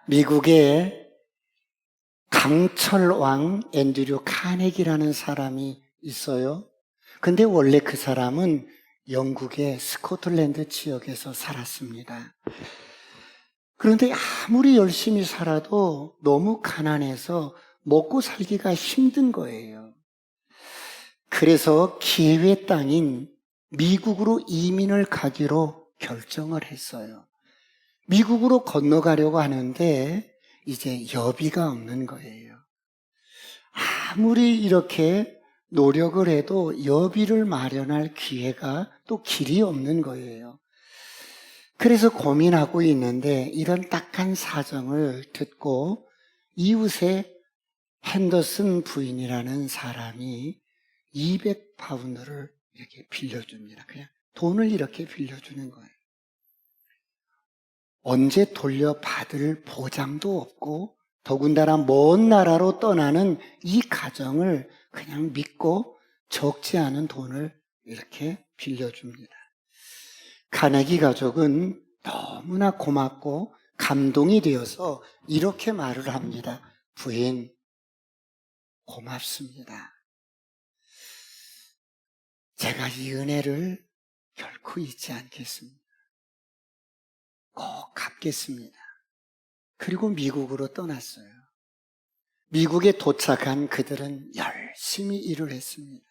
미국의 강철왕 앤드류 카네기라는 사람이 있어요. 근데 원래 그 사람은 영국의 스코틀랜드 지역에서 살았습니다. 그런데 아무리 열심히 살아도 너무 가난해서 먹고 살기가 힘든 거예요. 그래서 기회의 땅인 미국으로 이민을 가기로 결정을 했어요. 미국으로 건너가려고 하는데 이제 여비가 없는 거예요. 아무리 이렇게 노력을 해도 여비를 마련할 기회가 또 길이 없는 거예요. 그래서 고민하고 있는데 이런 딱한 사정을 듣고 이웃의 핸더슨 부인이라는 사람이 200파운드를 이렇게 빌려줍니다. 그냥 돈을 이렇게 빌려주는 거예요. 언제 돌려받을 보장도 없고 더군다나 먼 나라로 떠나는 이 가정을 그냥 믿고 적지 않은 돈을 이렇게 빌려줍니다. 카네기 가족은 너무나 고맙고 감동이 되어서 이렇게 말을 합니다. 부인, 고맙습니다. 제가 이 은혜를 결코 잊지 않겠습니다. 꼭 갚겠습니다. 그리고 미국으로 떠났어요. 미국에 도착한 그들은 열심히 일을 했습니다.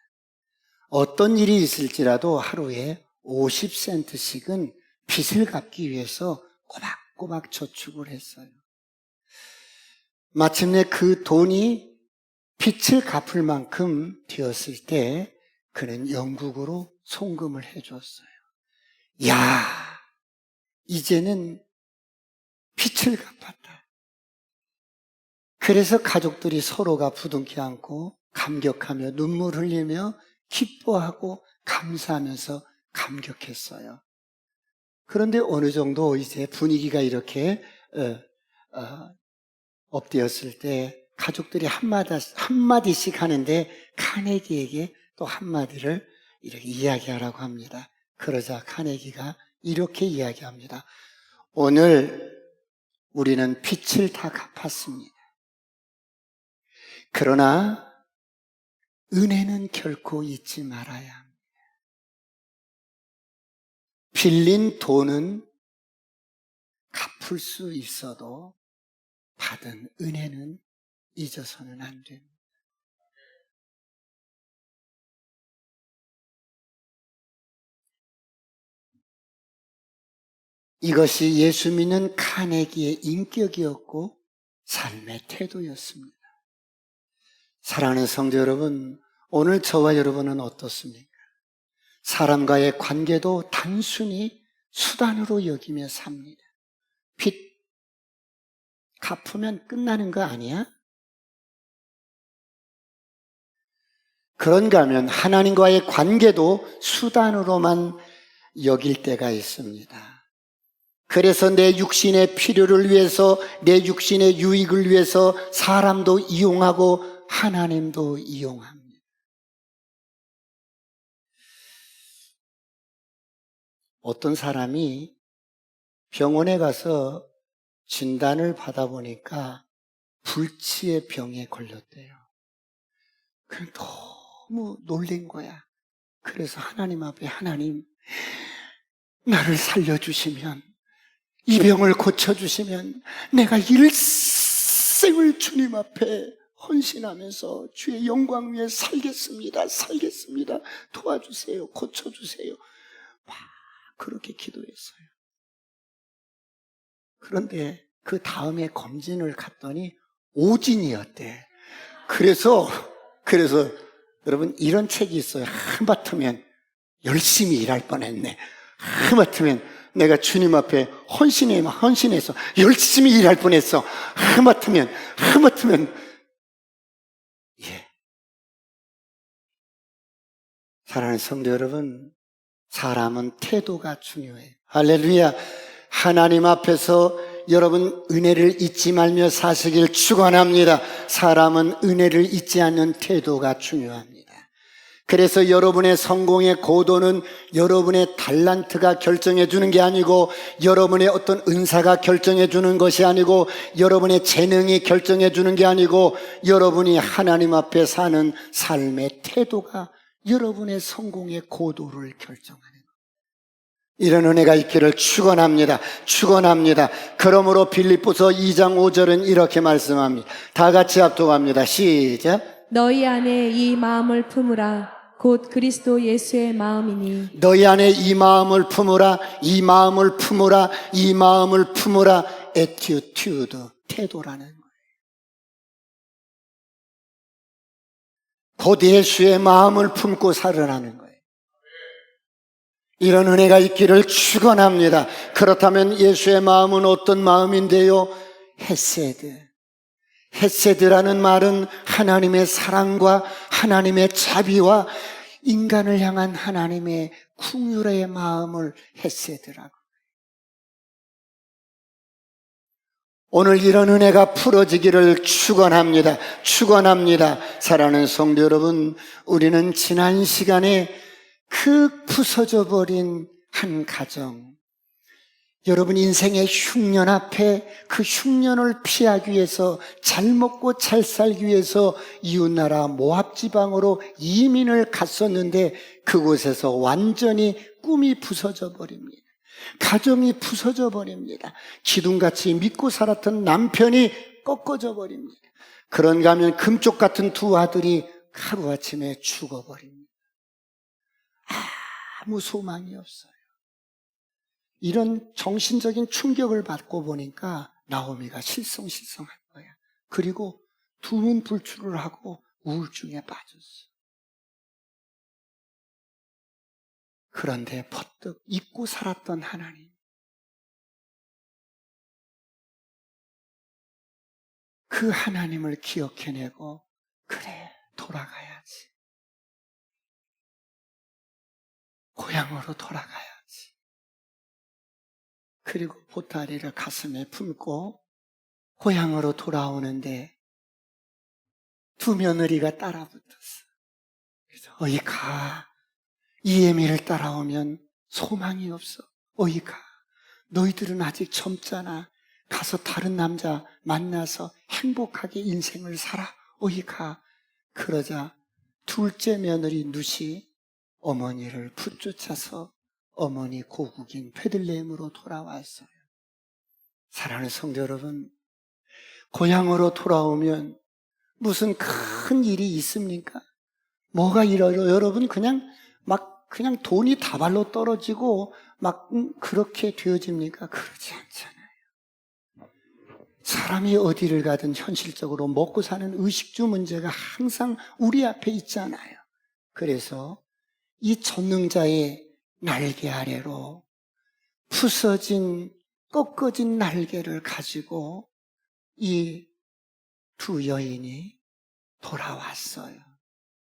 어떤 일이 있을지라도 하루에 50센트씩은 빚을 갚기 위해서 꼬박꼬박 저축을 했어요. 마침내 그 돈이 빚을 갚을 만큼 되었을 때 그는 영국으로 송금을 해줬어요. 야, 이제는 빚을 갚았다. 그래서 가족들이 서로가 부둥켜 안고 감격하며 눈물 흘리며 기뻐하고 감사하면서 감격했어요. 그런데 어느 정도 이제 분위기가 이렇게 업되었을 때 가족들이 한마디씩 하는데 카네기에게 또 한마디를 이렇게 이야기하라고 합니다. 그러자 카네기가 이렇게 이야기합니다. 오늘 우리는 빚을 다 갚았습니다. 그러나 은혜는 결코 잊지 말아야 합니다. 빌린 돈은 갚을 수 있어도 받은 은혜는 잊어서는 안 됩니다. 이것이 예수 믿는 카네기의 인격이었고 삶의 태도였습니다. 사랑하는 성도 여러분, 오늘 저와 여러분은 어떻습니까? 사람과의 관계도 단순히 수단으로 여기며 삽니다. 빚 갚으면 끝나는 거 아니야? 그런가 하면 하나님과의 관계도 수단으로만 여길 때가 있습니다. 그래서 내 육신의 필요를 위해서, 내 육신의 유익을 위해서 사람도 이용하고 하나님도 이용합니다. 어떤 사람이 병원에 가서 진단을 받아보니까 불치의 병에 걸렸대요. 그래서 너무 놀란 거야. 그래서 하나님 앞에, 하나님, 나를 살려주시면, 이 병을 고쳐주시면 내가 일생을 주님 앞에 헌신하면서 주의 영광 위에 살겠습니다. 도와주세요. 고쳐주세요. 막 그렇게 기도했어요. 그런데 그 다음에 검진을 갔더니 오진이었대. 그래서 여러분 이런 책이 있어요. 하마터면 열심히 일할 뻔했네. 하마터면 내가 주님 앞에 헌신해서 열심히 일할 뻔했어. 하마터면 사랑하는 성도 여러분, 사람은 태도가 중요해요. 할렐루야. 하나님 앞에서 여러분 은혜를 잊지 말며 사시길 축원합니다. 사람은 은혜를 잊지 않는 태도가 중요합니다. 그래서 여러분의 성공의 고도는 여러분의 달란트가 결정해 주는 게 아니고, 여러분의 어떤 은사가 결정해 주는 것이 아니고, 여러분의 재능이 결정해 주는 게 아니고, 여러분이 하나님 앞에 사는 삶의 태도가 여러분의 성공의 고도를 결정하는 거예요. 이런 은혜가 있기를 축원합니다. 축원합니다. 그러므로 빌립보서 2장 5절은 이렇게 말씀합니다. 다 같이 합독합니다. 시작. 너희 안에 이 마음을 품으라. 곧 그리스도 예수의 마음이니 너희 안에 이 마음을 품으라, 이 마음을 품으라, 이 마음을 품으라. attitude, 태도라는 거예요. 곧 예수의 마음을 품고 살으라는 거예요. 이런 은혜가 있기를 축원합니다. 그렇다면 예수의 마음은 어떤 마음인데요? 헤세드. 헤세드라는 말은 하나님의 사랑과 하나님의 자비와 인간을 향한 하나님의 긍휼의 마음을 헤세드라고. 오늘 이런 은혜가 풀어지기를 축원합니다. 축원합니다. 사랑하는 성도 여러분, 우리는 지난 시간에 그 부서져 버린 한 가정, 여러분 인생의 흉년 앞에 그 흉년을 피하기 위해서, 잘 먹고 잘 살기 위해서 이웃나라 모압 지방으로 이민을 갔었는데, 그곳에서 완전히 꿈이 부서져 버립니다. 가정이 부서져 버립니다. 기둥같이 믿고 살았던 남편이 꺾어져 버립니다. 그런가 하면 금쪽 같은 두 아들이 하루아침에 죽어버립니다. 아무 소망이 없어요. 이런 정신적인 충격을 받고 보니까 나오미가 실성한 거야. 그리고 두문불출을 하고 우울증에 빠졌어. 그런데 퍼뜩 잊고 살았던 하나님, 그 하나님을 기억해내고, 그래, 돌아가야지. 고향으로 돌아가야지. 그리고 보따리를 가슴에 품고 고향으로 돌아오는데 두 며느리가 따라붙었어. 그래서 어이 가. 이에미를 따라오면 소망이 없어. 어이 가. 너희들은 아직 젊잖아. 가서 다른 남자 만나서 행복하게 인생을 살아. 어이 가. 그러자 둘째 며느리 룻이 어머니를 붙쫓아서 어머니 고국인 베들레헴으로 돌아왔어요. 사랑하는 성도 여러분, 고향으로 돌아오면 무슨 큰 일이 있습니까? 뭐가 일어요? 여러분 그냥 돈이 다발로 떨어지고 그렇게 되어집니까? 그러지 않잖아요. 사람이 어디를 가든 현실적으로 먹고 사는 의식주 문제가 항상 우리 앞에 있잖아요. 그래서 이 전능자의 날개 아래로 부서진, 꺾어진 날개를 가지고 이 두 여인이 돌아왔어요.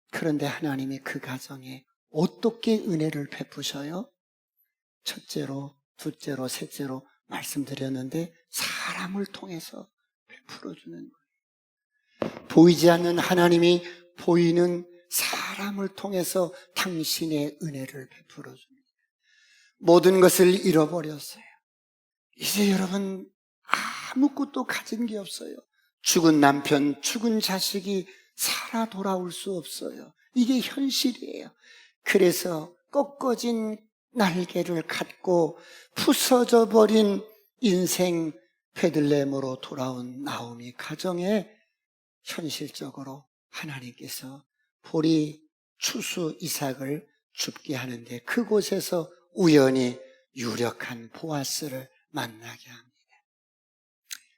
그런데 하나님이 그 가정에 어떻게 은혜를 베푸셔요? 첫째로, 둘째로, 셋째로 말씀드렸는데 사람을 통해서 베풀어주는 거예요. 보이지 않는 하나님이 보이는 사람을 통해서 당신의 은혜를 베풀어줍니다. 모든 것을 잃어버렸어요. 이제 여러분 아무것도 가진 게 없어요. 죽은 남편, 죽은 자식이 살아 돌아올 수 없어요. 이게 현실이에요. 그래서 꺾어진 날개를 갖고 부서져 버린 인생 베들레헴으로 돌아온 나오미 가정에 현실적으로 하나님께서 보리 추수 이삭을 줍게 하는데, 그곳에서 우연히 유력한 보아스를 만나게 합니다.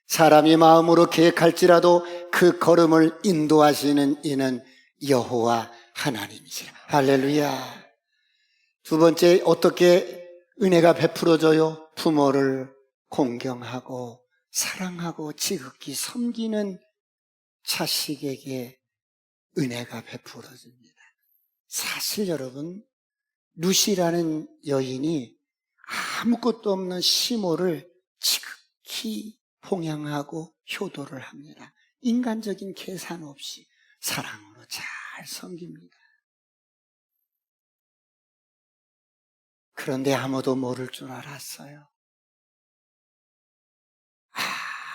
사람이 마음으로 계획할지라도 그 걸음을 인도하시는 이는 여호와 하나님이시라. 할렐루야. 두 번째, 어떻게 은혜가 베풀어져요? 부모를 공경하고 사랑하고 지극히 섬기는 자식에게 은혜가 베풀어집니다. 사실 여러분, 룻이라는 여인이 아무것도 없는 시모를 지극히 봉양하고 효도를 합니다. 인간적인 계산 없이 사랑으로 잘 섬깁니다. 그런데 아무도 모를 줄 알았어요.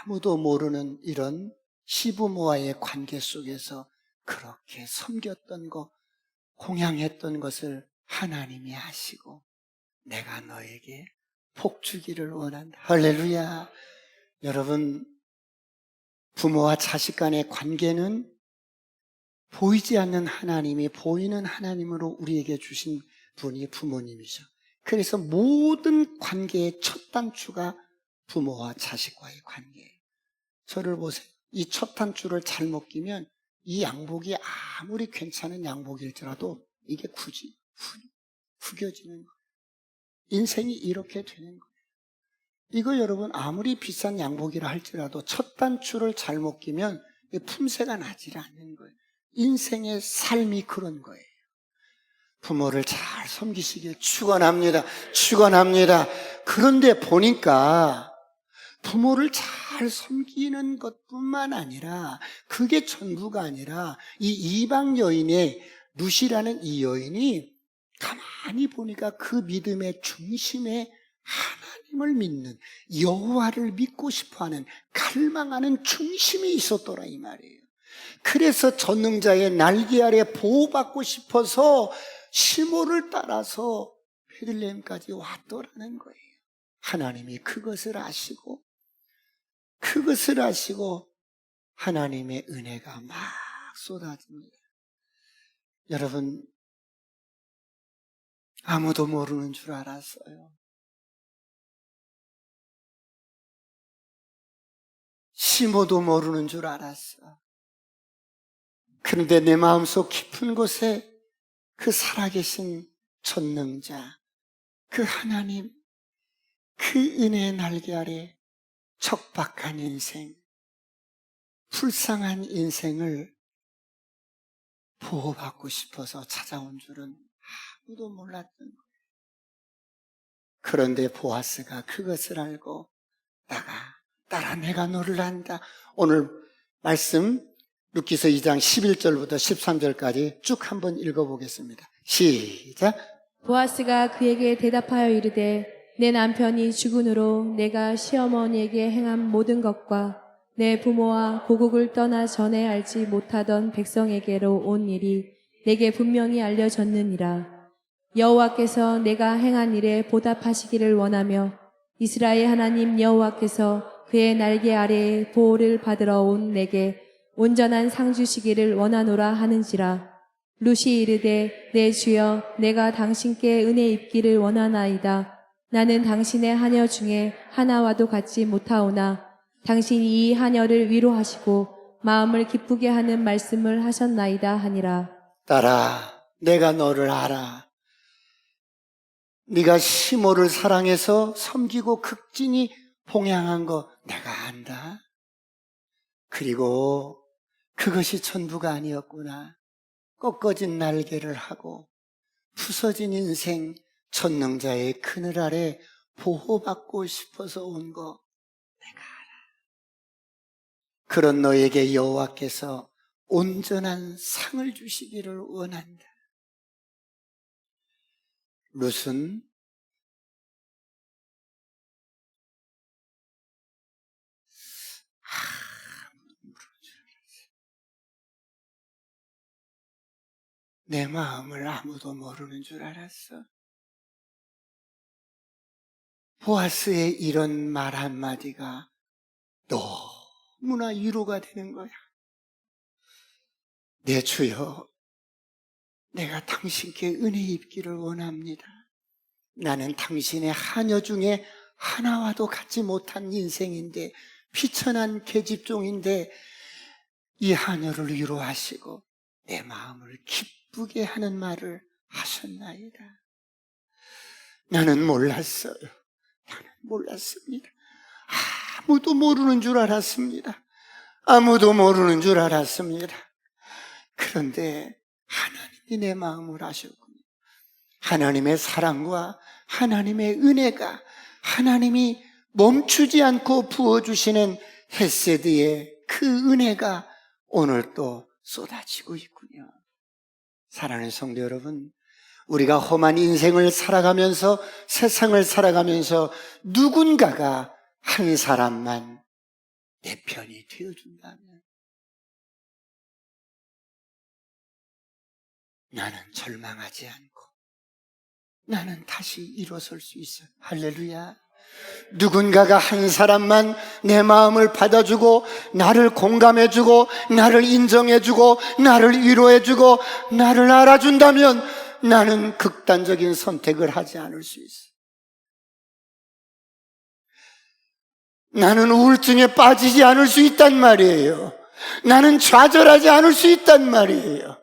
아무도 모르는 이런 시부모와의 관계 속에서 그렇게 섬겼던 것, 공양했던 것을 하나님이 아시고 내가 너에게 복 주기를 원한다. 할렐루야. 여러분, 부모와 자식 간의 관계는 보이지 않는 하나님이 보이는 하나님으로 우리에게 주신 분이 부모님이죠. 그래서 모든 관계의 첫 단추가 부모와 자식과의 관계예요. 저를 보세요. 이 첫 단추를 잘못 끼면 이 양복이 아무리 괜찮은 양복일지라도 이게 굳이 구겨지는 거예요. 인생이 이렇게 되는 거예요. 이거 여러분 아무리 비싼 양복이라 할지라도 첫 단추를 잘못 끼면 품새가 나지 않는 거예요. 인생의 삶이 그런 거예요. 부모를 잘 섬기시길 축원합니다. 축원합니다. 그런데 보니까 부모를 잘 섬기는 것뿐만 아니라 그게 전부가 아니라 이 이방 여인의 룻이라는 이 여인이 가만히 보니까 그 믿음의 중심에 하나님을 믿는 여호와를 믿고 싶어하는 갈망하는 중심이 있었더라 이 말이에요. 그래서 전능자의 날개 아래 보호받고 싶어서 시모를 따라서 베들레헴까지 왔더라는 거예요. 하나님이 그것을 아시고 하나님의 은혜가 막 쏟아집니다. 여러분, 아무도 모르는 줄 알았어요. 시모도 모르는 줄 알았어. 그런데 내 마음속 깊은 곳에 그 살아계신 전능자, 그 하나님, 그 은혜의 날개 아래 척박한 인생, 불쌍한 인생을 보호받고 싶어서 찾아온 줄은 아무도 몰랐던 거예요. 그런데 보아스가 그것을 알고 따라 내가 너를 안다. 오늘 말씀 룻기서 2장 11절부터 13절까지 쭉 한번 읽어보겠습니다. 시작. 보아스가 그에게 대답하여 이르되 내 남편이 죽은으로 내가 시어머니에게 행한 모든 것과 내 부모와 고국을 떠나 전에 알지 못하던 백성에게로 온 일이 내게 분명히 알려졌느니라. 여호와께서 내가 행한 일에 보답하시기를 원하며 이스라엘 하나님 여호와께서 그의 날개 아래에 보호를 받으러 온 내게 온전한 상 주시기를 원하노라 하는지라. 룻이 이르되 내 주여 내가 당신께 은혜 입기를 원하나이다. 나는 당신의 하녀 중에 하나와도 같지 못하오나 당신이 이 하녀를 위로하시고 마음을 기쁘게 하는 말씀을 하셨나이다 하니라. 딸아, 내가 너를 알아. 네가 시모를 사랑해서 섬기고 극진히 봉양한 거 내가 안다. 그리고 그것이 전부가 아니었구나. 꺾어진 날개를 하고 부서진 인생, 전능자의 그늘 아래 보호받고 싶어서 온 거 내가 알아. 그런 너에게 여호와께서 온전한 상을 주시기를 원한다. 룻은 내 마음을 아무도 모르는 줄 알았어. 보아스의 이런 말 한마디가 너무나 위로가 되는 거야. 내 주여, 내가 당신께 은혜 입기를 원합니다. 나는 당신의 하녀 중에 하나와도 같지 못한 인생인데, 비천한 계집종인데 이 하녀를 위로하시고 내 마음을 기쁘게 하는 말을 하셨나이다. 나는 몰랐어요. 나는 몰랐습니다. 아무도 모르는 줄 알았습니다. 아무도 모르는 줄 알았습니다. 그런데 하나님이 내 마음을 아셨군요. 하나님의 사랑과 하나님의 은혜가, 하나님이 멈추지 않고 부어주시는 헤세드의 그 은혜가 오늘 또 쏟아지고 있군요. 사랑하는 성도 여러분, 우리가 험한 인생을 살아가면서 세상을 살아가면서 누군가가 한 사람만 내 편이 되어준다면 나는 절망하지 않고 나는 다시 일어설 수 있어요. 할렐루야. 누군가가 한 사람만 내 마음을 받아주고 나를 공감해주고 나를 인정해주고 나를 위로해주고 나를 알아준다면 나는 극단적인 선택을 하지 않을 수 있어요. 나는 우울증에 빠지지 않을 수 있단 말이에요. 나는 좌절하지 않을 수 있단 말이에요.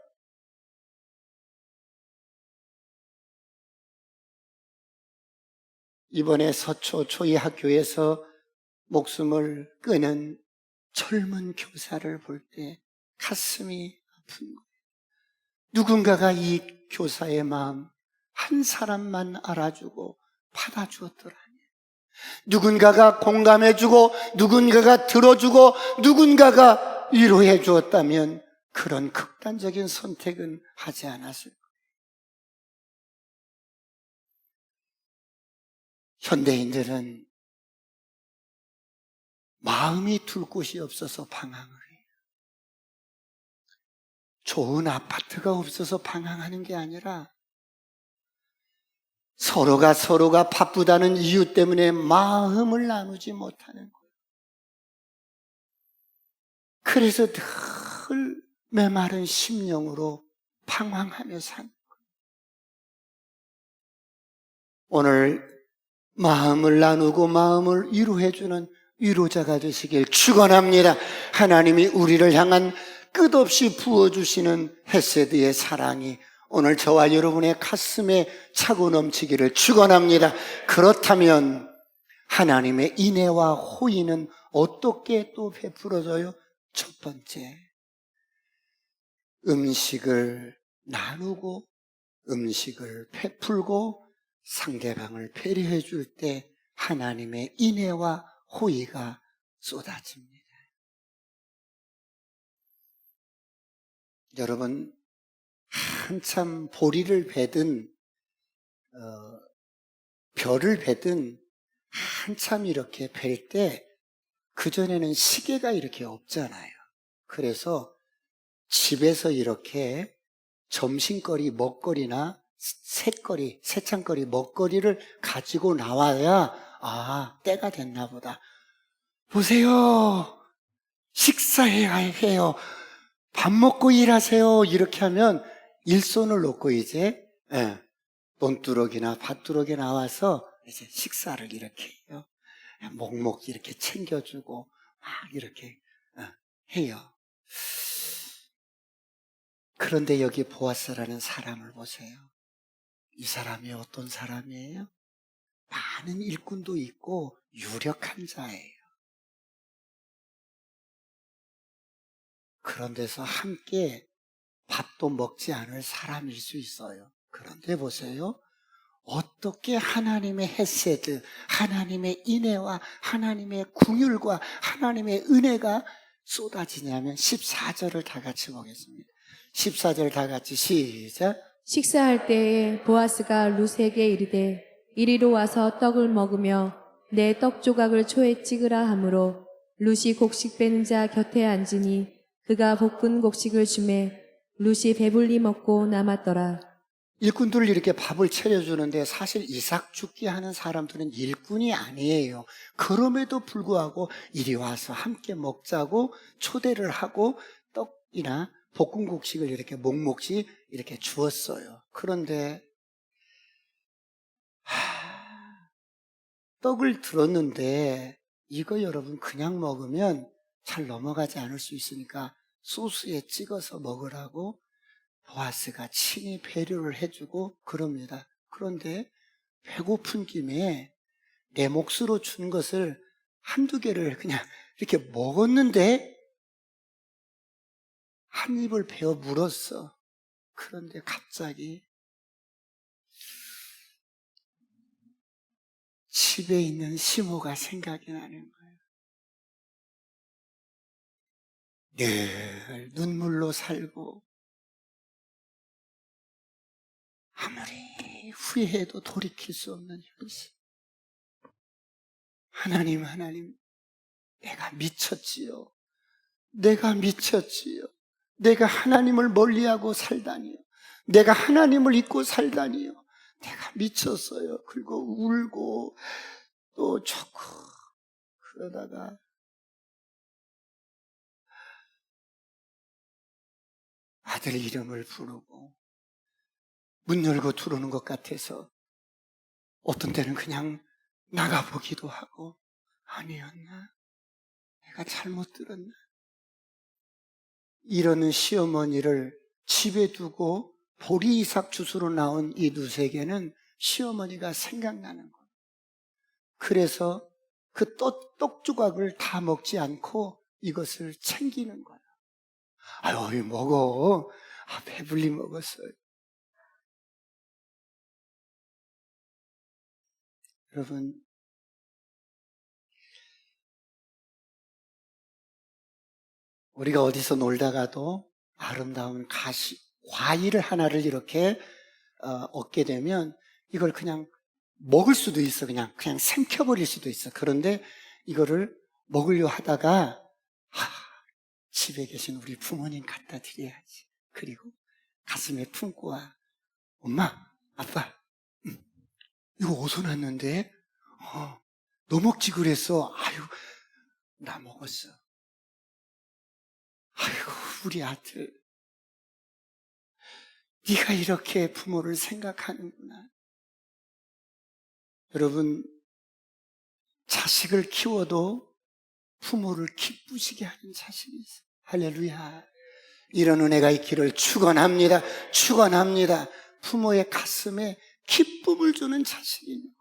이번에 서초 초이학교에서 목숨을 끊은 젊은 교사를 볼 때 가슴이 아픈 거예요. 누군가가 이 교사의 마음 한 사람만 알아주고 받아주었더라니. 누군가가 공감해주고 누군가가 들어주고 누군가가 위로해 주었다면 그런 극단적인 선택은 하지 않았을 거예요. 현대인들은 마음이 둘 곳이 없어서 방황을 해요. 좋은 아파트가 없어서 방황하는 게 아니라 서로가 바쁘다는 이유 때문에 마음을 나누지 못하는 거예요. 그래서 늘 메마른 심령으로 방황하며 사는 거예요. 오늘 마음을 나누고 마음을 위로해주는 위로자가 되시길 축원합니다. 하나님이 우리를 향한 끝없이 부어주시는 헤세드의 사랑이 오늘 저와 여러분의 가슴에 차고 넘치기를 축원합니다. 그렇다면 하나님의 인애와 호의는 어떻게 또 베풀어져요? 첫 번째, 음식을 나누고 음식을 베풀고 상대방을 배려해 줄 때 하나님의 인애와 호의가 쏟아집니다. 여러분, 한참 보리를 베든 별을 베든 한참 이렇게 벨 때 그전에는 시계가 이렇게 없잖아요. 그래서 집에서 이렇게 점심거리, 먹거리나 새창거리, 먹거리를 가지고 나와야 때가 됐나 보다. 보세요. 식사해야 해요. 밥 먹고 일하세요. 이렇게 하면 일손을 놓고 이제 논두렁이나 밭두렁에 나와서 이제 식사를 이렇게 해요. 목목 이렇게 챙겨주고 막 이렇게 해요. 그런데 여기 보아스라는 사람을 보세요. 이 사람이 어떤 사람이에요? 많은 일꾼도 있고 유력한 자예요. 그런 데서 함께 밥도 먹지 않을 사람일 수 있어요. 그런데 보세요. 어떻게 하나님의 헤세드, 하나님의 인애와 하나님의 긍휼과 하나님의 은혜가 쏟아지냐면 14절을 다 같이 보겠습니다. 14절 다 같이 시작. 식사할 때에 보아스가 룻에게 이르되 이리로 와서 떡을 먹으며 내 떡 조각을 초에 찍으라 하므로 룻이 곡식 빼는 자 곁에 앉으니 그가 볶은 곡식을 주매 룻이 배불리 먹고 남았더라. 일꾼들을 이렇게 밥을 차려주는데 사실 이삭 죽게 하는 사람들은 일꾼이 아니에요. 그럼에도 불구하고 이리 와서 함께 먹자고 초대를 하고 떡이나 볶은 곡식을 이렇게 묵묵히 이렇게 주었어요. 그런데 떡을 들었는데 이거 여러분 그냥 먹으면 잘 넘어가지 않을 수 있으니까 소스에 찍어서 먹으라고 보아스가 친히 배려를 해주고 그럽니다. 그런데 배고픈 김에 내 몫으로 준 것을 한두 개를 그냥 이렇게 먹었는데 한 입을 베어 물었어. 그런데 갑자기 집에 있는 시모가 생각이 나는 거예요. 늘 눈물로 살고 아무리 후회해도 돌이킬 수 없는 현실. 하나님, 내가 미쳤지요. 내가 미쳤지요. 내가 하나님을 멀리하고 살다니요. 내가 하나님을 잊고 살다니요. 내가 미쳤어요. 그리고 울고 또 좋고 그러다가 아들 이름을 부르고 문 열고 들어오는 것 같아서 어떤 때는 그냥 나가보기도 하고 아니었나? 내가 잘못 들었나? 이러는 시어머니를 집에 두고 보리 이삭 주스로 나온 이 누세개는 시어머니가 생각나는 거예요. 그래서 그 떡 조각을 다 먹지 않고 이것을 챙기는 거예요. 아유, 먹어. 배불리 먹었어요. 여러분, 우리가 어디서 놀다가도 아름다운 과일을 하나를 이렇게 얻게 되면 이걸 그냥 먹을 수도 있어. 그냥 삼켜버릴 수도 있어. 그런데 이거를 먹으려 하다가 집에 계신 우리 부모님 갖다 드려야지. 그리고 가슴에 품고 와. 엄마, 아빠, 이거 어디서 났는데? 너 먹지 그랬어. 아유, 나 먹었어. 아이고, 우리 아들. 네가 이렇게 부모를 생각하는구나. 여러분, 자식을 키워도 부모를 기쁘시게 하는 자식이 있어요. 할렐루야. 이런 은혜가 있기를 축원합니다. 축원합니다. 부모의 가슴에 기쁨을 주는 자식이 있는 거예요.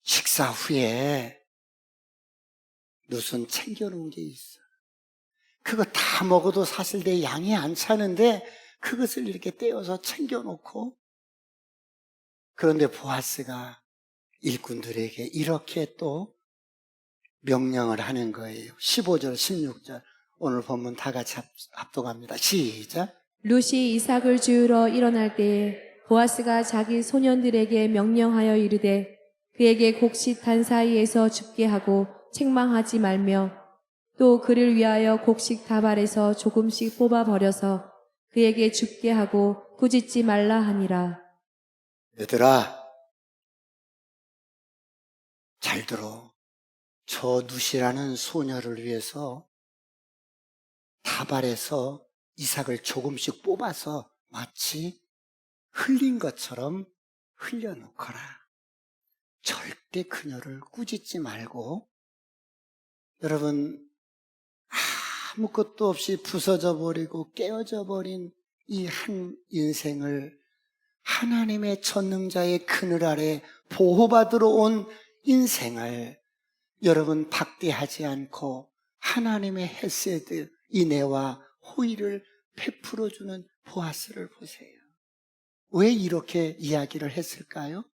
식사 후에 무슨 챙겨놓은 게 있어. 그거 다 먹어도 사실 내 양이 안 차는데 그것을 이렇게 떼어서 챙겨놓고, 그런데 보아스가 일꾼들에게 이렇게 또 명령을 하는 거예요. 15절, 16절 오늘 본문 다 같이 합독합니다. 시작. 룻이 이삭을 주우러 일어날 때에 보아스가 자기 소년들에게 명령하여 이르되 그에게 곡식 사이에서 죽게 하고 책망하지 말며 또 그를 위하여 곡식 다발에서 조금씩 뽑아 버려서 그에게 죽게 하고 꾸짖지 말라 하니라. 얘들아, 잘 들어. 저 룻이라는 소녀를 위해서 다발에서 이삭을 조금씩 뽑아서 마치 흘린 것처럼 흘려놓거라. 절대 그녀를 꾸짖지 말고, 여러분, 아무것도 없이 부서져 버리고 깨어져 버린 이 한 인생을 하나님의 전능자의 그늘 아래 보호받으러 온 인생을 여러분 박대하지 않고 하나님의 헤세드, 인애와 호의를 베풀어주는 보아스를 보세요. 왜 이렇게 이야기를 했을까요?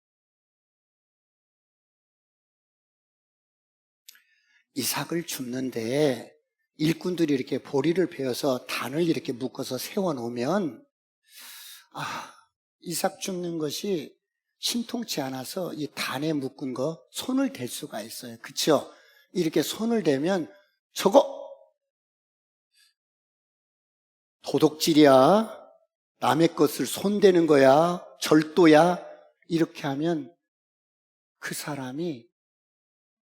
이삭을 줍는데 일꾼들이 이렇게 보리를 베어서 단을 이렇게 묶어서 세워놓으면 이삭 줍는 것이 신통치 않아서 이 단에 묶은 거 손을 댈 수가 있어요. 그렇죠? 이렇게 손을 대면 저거 도둑질이야, 남의 것을 손대는 거야, 절도야, 이렇게 하면 그 사람이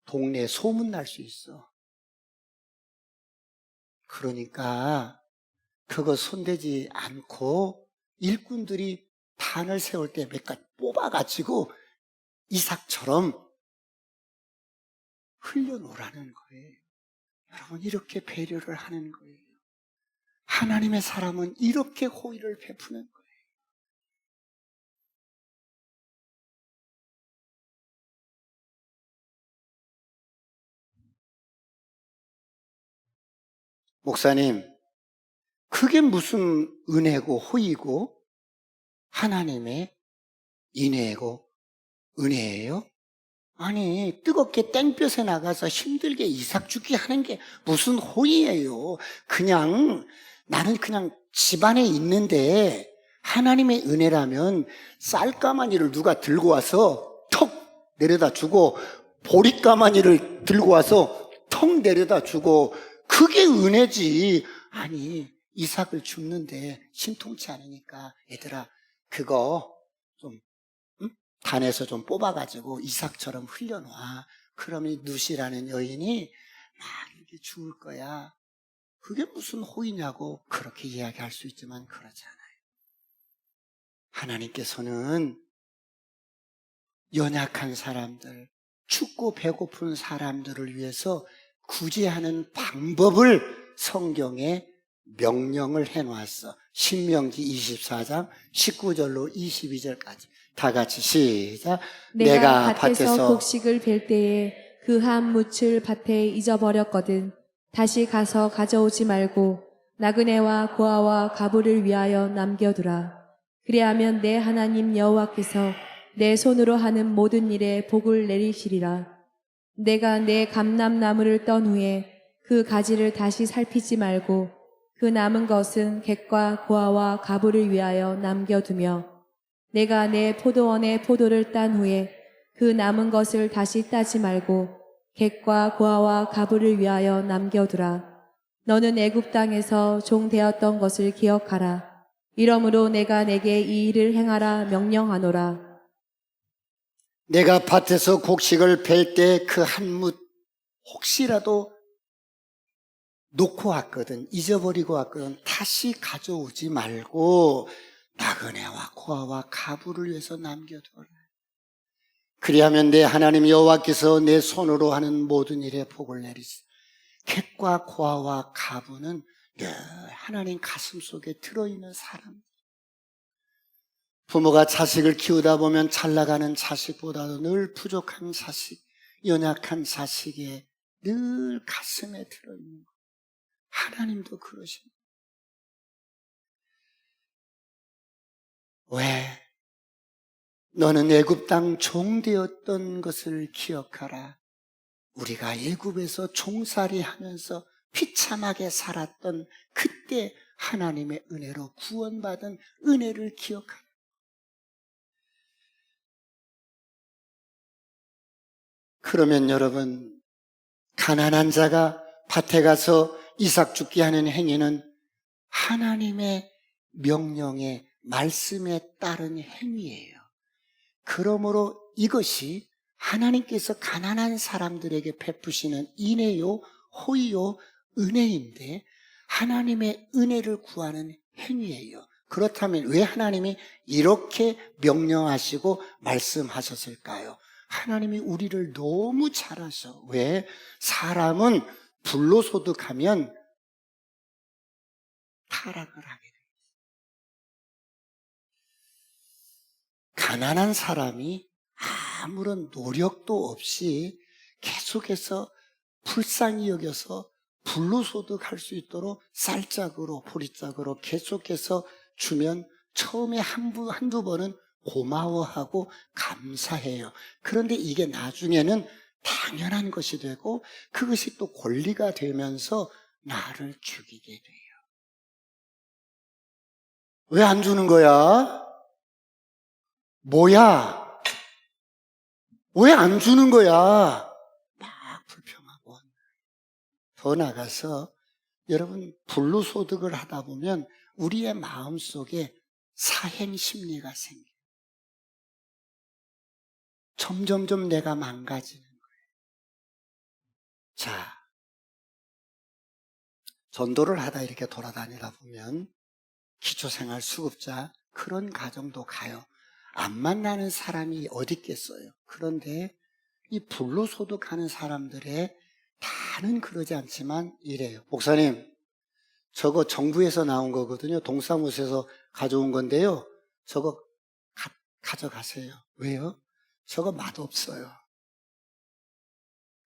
동네에 소문날 수 있어. 그러니까 그거 손대지 않고 일꾼들이 단을 세울 때 몇 가지 뽑아가지고 이삭처럼 흘려놓으라는 거예요. 여러분, 이렇게 배려를 하는 거예요. 하나님의 사람은 이렇게 호의를 베푸는 거예요. 목사님, 그게 무슨 은혜고 호의고 하나님의 인애고 은혜예요? 아니, 뜨겁게 땡볕에 나가서 힘들게 이삭 죽기 하는 게 무슨 호의예요. 나는 그냥 집안에 있는데 하나님의 은혜라면 쌀가마니를 누가 들고 와서 턱 내려다 주고 보리가마니를 들고 와서 턱 내려다 주고 그게 은혜지. 아니, 이삭을 줍는데 신통치 않으니까 얘들아 그거 좀 단에서 좀 뽑아가지고 이삭처럼 흘려놔. 그러면 이 누시라는 여인이 막 이렇게 죽을 거야. 그게 무슨 호의냐고 그렇게 이야기할 수 있지만 그렇지 않아요. 하나님께서는 연약한 사람들, 춥고 배고픈 사람들을 위해서 구제하는 방법을 성경에 명령을 해놨어. 신명기 24장 19절로 22절까지. 다 같이 시작. 내가 밭에서 곡식을 벨 때에 그 한 묻을 밭에 잊어버렸거든. 다시 가서 가져오지 말고 나그네와 고아와 가부를 위하여 남겨두라. 그리하면 내 하나님 여호와께서 내 손으로 하는 모든 일에 복을 내리시리라. 내가 내 감람나무를 떤 후에 그 가지를 다시 살피지 말고 그 남은 것은 객과 고아와 가부를 위하여 남겨두며 내가 내 포도원의 포도를 딴 후에 그 남은 것을 다시 따지 말고 객과 고아와 가부를 위하여 남겨두라. 너는 애굽 땅에서 종 되었던 것을 기억하라. 이러므로 내가 내게 이 일을 행하라 명령하노라. 내가 밭에서 곡식을 벨 때 그 한 뭇 혹시라도 놓고 왔거든, 잊어버리고 왔거든, 다시 가져오지 말고 나그네와 고아와 가부를 위해서 남겨둬라. 그리하면 내 하나님 여호와께서 내 손으로 하는 모든 일에 복을 내리시. 객과 고아와 가부는 늘 하나님 가슴 속에 들어있는 사람. 부모가 자식을 키우다 보면 잘 나가는 자식보다도 늘 부족한 자식, 연약한 자식에 늘 가슴에 들어있는 것. 하나님도 그러십니다. 왜? 너는 애굽 땅 종되었던 것을 기억하라. 우리가 애굽에서 종살이 하면서 비참하게 살았던 그때 하나님의 은혜로 구원받은 은혜를 기억하라. 그러면 여러분, 가난한 자가 밭에 가서 이삭 죽게 하는 행위는 하나님의 명령에 말씀에 따른 행위예요. 그러므로 이것이 하나님께서 가난한 사람들에게 베푸시는 인애요, 호의요, 은혜인데 하나님의 은혜를 구하는 행위예요. 그렇다면 왜 하나님이 이렇게 명령하시고 말씀하셨을까요? 하나님이 우리를 너무 잘 아셔. 왜? 사람은 불로소득하면 타락을 하게 돼요. 가난한 사람이 아무런 노력도 없이 계속해서 불쌍히 여겨서 불로소득할 수 있도록 쌀짝으로 보리짝으로 계속해서 주면 처음에 한두 번은 고마워하고 감사해요. 그런데 이게 나중에는 당연한 것이 되고 그것이 또 권리가 되면서 나를 죽이게 돼요. 왜 안 주는 거야? 뭐야? 왜 안 주는 거야? 막 불평하고. 더 나가서 여러분, 불로소득을 하다 보면 우리의 마음속에 사행 심리가 생겨요. 점점점 내가 망가지는 거예요. 자, 전도를 하다 이렇게 돌아다니다 보면 기초생활 수급자 그런 가정도 가요. 안 만나는 사람이 어디 있겠어요. 그런데 이 불로소득하는 사람들의 다는 그러지 않지만 이래요. 목사님, 저거 정부에서 나온 거거든요. 동사무소에서 가져온 건데요. 저거 가져가세요. 왜요? 저거 맛없어요.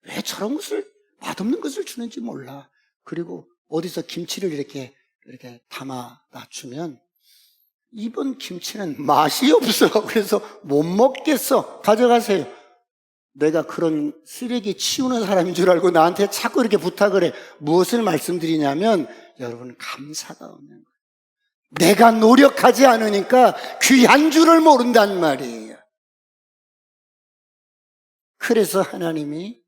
왜 저런 것을, 맛없는 것을 주는지 몰라. 그리고 어디서 김치를 이렇게 담아다 주면 이번 김치는 맛이 없어. 그래서 못 먹겠어. 가져가세요. 내가 그런 쓰레기 치우는 사람인 줄 알고 나한테 자꾸 이렇게 부탁을 해. 무엇을 말씀드리냐면 여러분, 감사가 없는 거예요. 내가 노력하지 않으니까 귀한 줄을 모른단 말이에요. 그래서 하나님이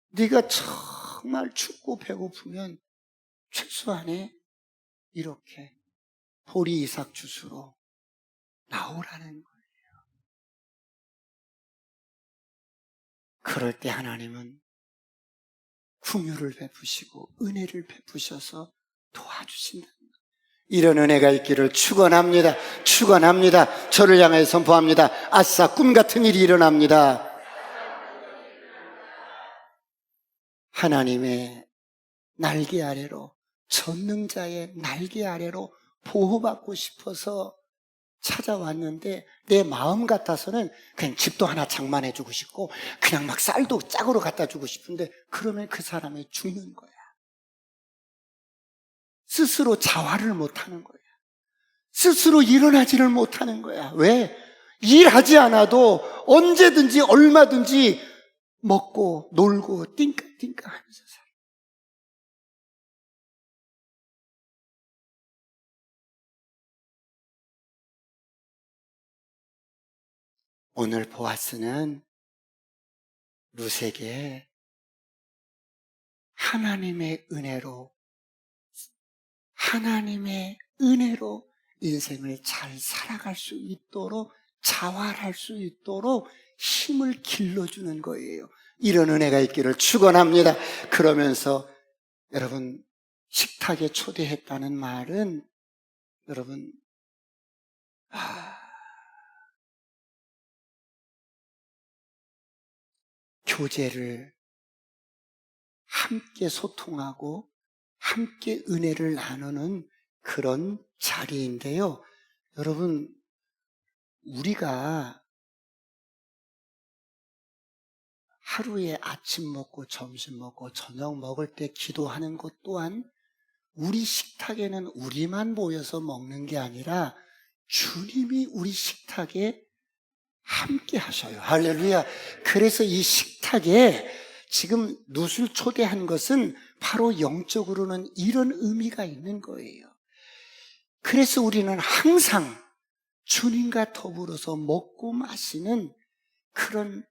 네가 정말 춥고 배고프면 최소한에 이렇게 보리 이삭 주스로 나오라는 거예요. 그럴 때 하나님은 긍휼을 베푸시고 은혜를 베푸셔서 도와주신다. 이런 은혜가 있기를 축원합니다. 축원합니다. 저를 향해 선포합니다. 아싸, 꿈 같은 일이 일어납니다. 하나님의 날개 아래로, 전능자의 날개 아래로 보호받고 싶어서 찾아왔는데 내 마음 같아서는 그냥 집도 하나 장만해주고 싶고 그냥 막 쌀도 짝으로 갖다 주고 싶은데 그러면 그 사람이 죽는 거야. 스스로 자활을 못하는 거야. 스스로 일어나지를 못하는 거야. 왜? 일하지 않아도 언제든지 얼마든지 먹고 놀고 띵까띵까 하면서 살아. 오늘 보아스는 룻에게 하나님의 은혜로 인생을 잘 살아갈 수 있도록, 자활할 수 있도록 힘을 길러주는 거예요. 이런 은혜가 있기를 축원합니다. 그러면서 여러분, 식탁에 초대했다는 말은 여러분, 교제를 함께 소통하고 함께 은혜를 나누는 그런 자리인데요. 여러분, 우리가 하루에 아침 먹고 점심 먹고 저녁 먹을 때 기도하는 것 또한 우리 식탁에는 우리만 모여서 먹는 게 아니라 주님이 우리 식탁에 함께 하셔요. 할렐루야. 그래서 이 식탁에 지금 룻을 초대한 것은 바로 영적으로는 이런 의미가 있는 거예요. 그래서 우리는 항상 주님과 더불어서 먹고 마시는 그런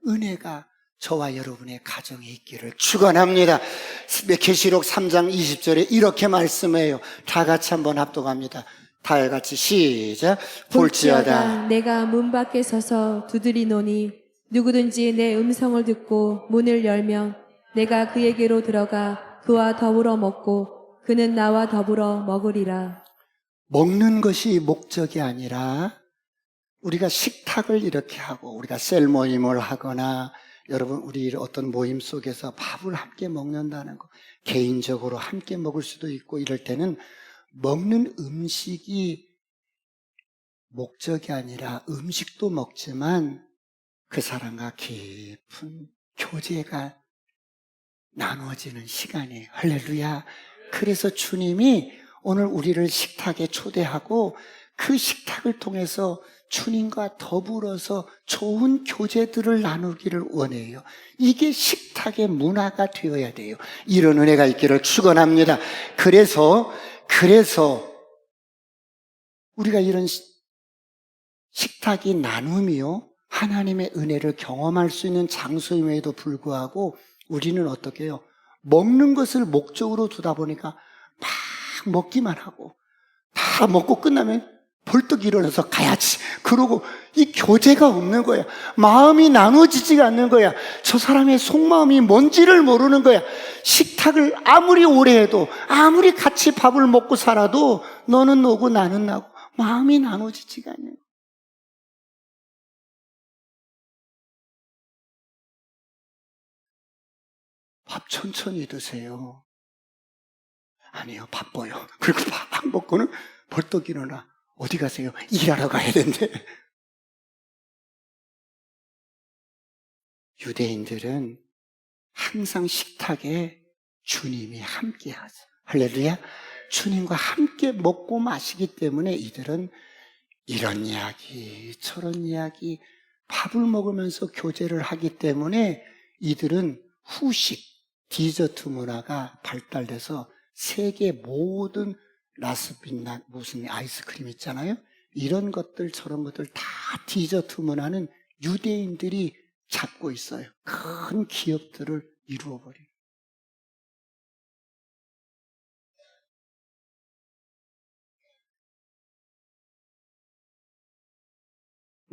은혜가 저와 여러분의 가정에 있기를 축원합니다. 계시록 3장 20절에 이렇게 말씀해요. 다 같이 한번 합독합니다. 다 같이 시작. 볼지어다 내가 문 밖에 서서 두드리노니 누구든지 내 음성을 듣고 문을 열면 내가 그에게로 들어가 그와 더불어 먹고 그는 나와 더불어 먹으리라. 먹는 것이 목적이 아니라 우리가 식탁을 이렇게 하고 우리가 셀 모임을 하거나 여러분 우리 어떤 모임 속에서 밥을 함께 먹는다는 거, 개인적으로 함께 먹을 수도 있고 이럴 때는 먹는 음식이 목적이 아니라 음식도 먹지만 그 사람과 깊은 교제가 나누어지는 시간이에요. 할렐루야. 그래서 주님이 오늘 우리를 식탁에 초대하고 그 식탁을 통해서 주님과 더불어서 좋은 교제들을 나누기를 원해요. 이게 식탁의 문화가 되어야 돼요. 이런 은혜가 있기를 축원합니다. 그래서 우리가 이런 식탁이 나눔이요, 하나님의 은혜를 경험할 수 있는 장소임에도 불구하고 우리는 어떻게 해요? 먹는 것을 목적으로 두다 보니까 막 먹기만 하고 다 먹고 끝나면 벌떡 일어나서 가야지. 그러고 이 교제가 없는 거야. 마음이 나눠지지가 않는 거야. 저 사람의 속마음이 뭔지를 모르는 거야. 식탁을 아무리 오래 해도 아무리 같이 밥을 먹고 살아도 너는 너고 나는 나고 마음이 나눠지지가 않는 거야. 밥 천천히 드세요. 아니요, 바빠요. 그리고 밥 먹고는 벌떡 일어나. 어디 가세요? 일하러 가야 된대. 유대인들은 항상 식탁에 주님이 함께 하죠. 할렐루야. 주님과 함께 먹고 마시기 때문에 이들은 이런 이야기, 저런 이야기 밥을 먹으면서 교제를 하기 때문에 이들은 후식, 디저트 문화가 발달돼서 세계 모든 라스빈나 무슨 아이스크림 있잖아요. 이런 것들 저런 것들 다 디저트 문화는 유대인들이 잡고 있어요. 큰 기업들을 이루어버려요.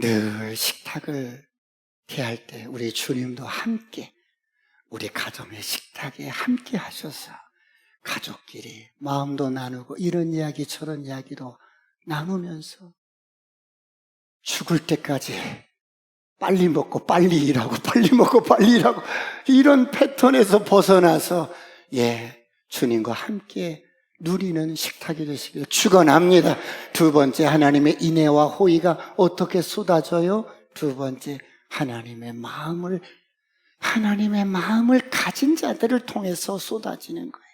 늘 식탁을 대할 때 우리 주님도 함께 우리 가정의 식탁에 함께 하셔서 가족끼리 마음도 나누고 이런 이야기 저런 이야기도 나누면서 죽을 때까지 빨리 먹고 빨리 일하고 빨리 먹고 빨리 일하고 이런 패턴에서 벗어나서 주님과 함께 누리는 식탁이 되시길 축원합니다. 두 번째, 하나님의 인애와 호의가 어떻게 쏟아져요? 두 번째, 하나님의 마음을 가진 자들을 통해서 쏟아지는 거예요.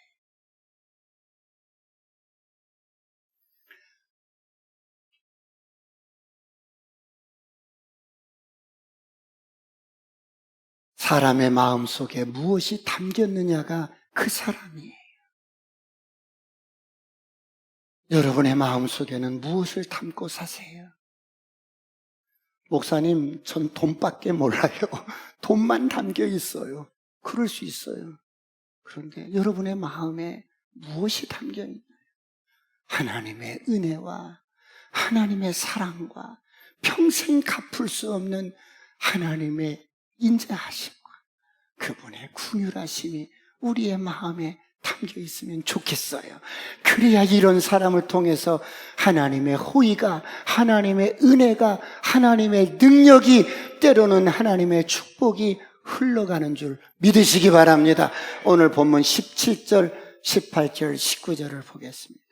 사람의 마음 속에 무엇이 담겼느냐가 그 사람이에요. 여러분의 마음 속에는 무엇을 담고 사세요? 목사님, 전 돈밖에 몰라요. 돈만 담겨 있어요. 그럴 수 있어요. 그런데 여러분의 마음에 무엇이 담겨 있나요? 하나님의 은혜와 하나님의 사랑과 평생 갚을 수 없는 하나님의 인자하심과 그분의 긍휼하심이 우리의 마음에 담겨 있으면 좋겠어요. 그래야 이런 사람을 통해서 하나님의 호의가, 하나님의 은혜가, 하나님의 능력이, 때로는 하나님의 축복이 흘러가는 줄 믿으시기 바랍니다. 오늘 본문 17절, 18절, 19절을 보겠습니다.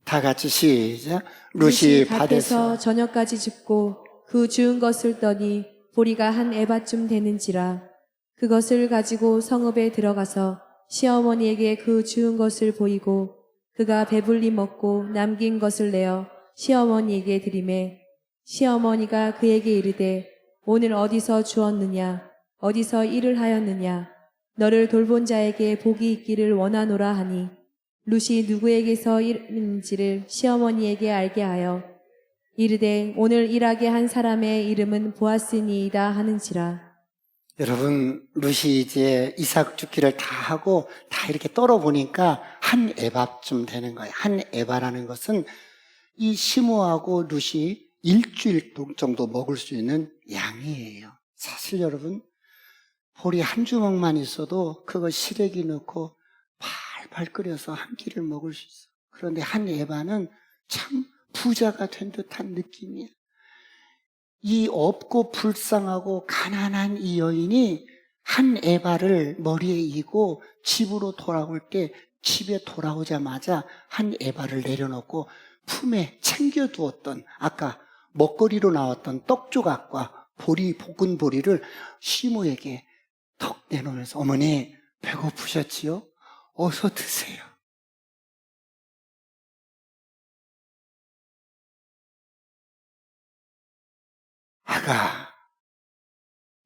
다 같이 시작. 룻이 밭에서 저녁까지 줍고 그 주운 것을 떠니 보리가 한 에바쯤 되는지라. 그것을 가지고 성읍에 들어가서 시어머니에게 그 주운 것을 보이고 그가 배불리 먹고 남긴 것을 내어 시어머니에게 드리매 시어머니가 그에게 이르되 오늘 어디서 주었느냐 어디서 일을 하였느냐 너를 돌본 자에게 복이 있기를 원하노라 하니 룻이 누구에게서 일했는지를 시어머니에게 알게 하여 이르되 오늘 일하게 한 사람의 이름은 보아스니이다 하는지라. 여러분, 룻이 이제 이삭 죽기를 다 하고 다 이렇게 떨어보니까 한 에바쯤 되는 거예요. 한 에바라는 것은 이 시므하고 룻이 일주일 정도 먹을 수 있는 양이에요. 사실 여러분, 보리 한 주먹만 있어도 그거 시래기 넣고 팔팔 끓여서 한 끼를 먹을 수 있어. 그런데 한 에바는 참 부자가 된 듯한 느낌이야. 이 없고 불쌍하고 가난한 이 여인이 한 에바를 머리에 이고 집으로 돌아올 때 집에 돌아오자마자 한 에바를 내려놓고 품에 챙겨두었던 아까 먹거리로 나왔던 떡 조각과 보리, 볶은 보리를 시므에게 턱 내놓으면서 어머니 배고프셨지요? 어서 드세요. 아가,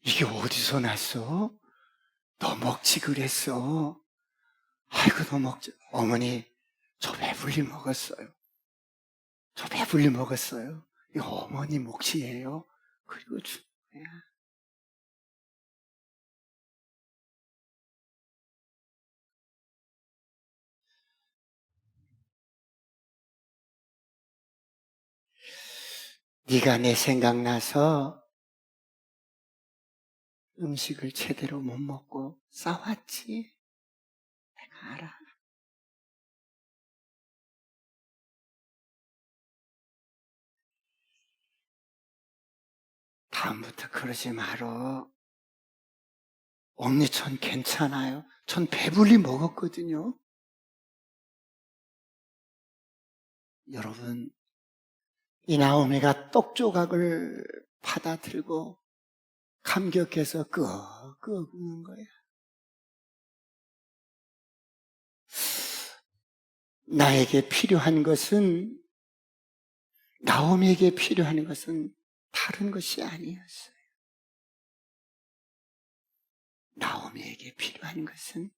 이게 어디서 났어? 너 먹지 그랬어. 아이고, 너 먹지. 어머니, 저 배불리 먹었어요. 저 배불리 먹었어요. 이거 어머니 몫이에요. 그리고 주야. 네가 내 생각나서 음식을 제대로 못 먹고 싸웠지. 내가 알아. 다음부터 그러지 말어. 언니 전 괜찮아요. 전 배불리 먹었거든요. 여러분, 이 나오미가 떡 조각을 받아들고 감격해서 끄어 웃는 거야. 나오미에게 필요한 것은 다른 것이 아니었어요. 나오미에게 필요한 것은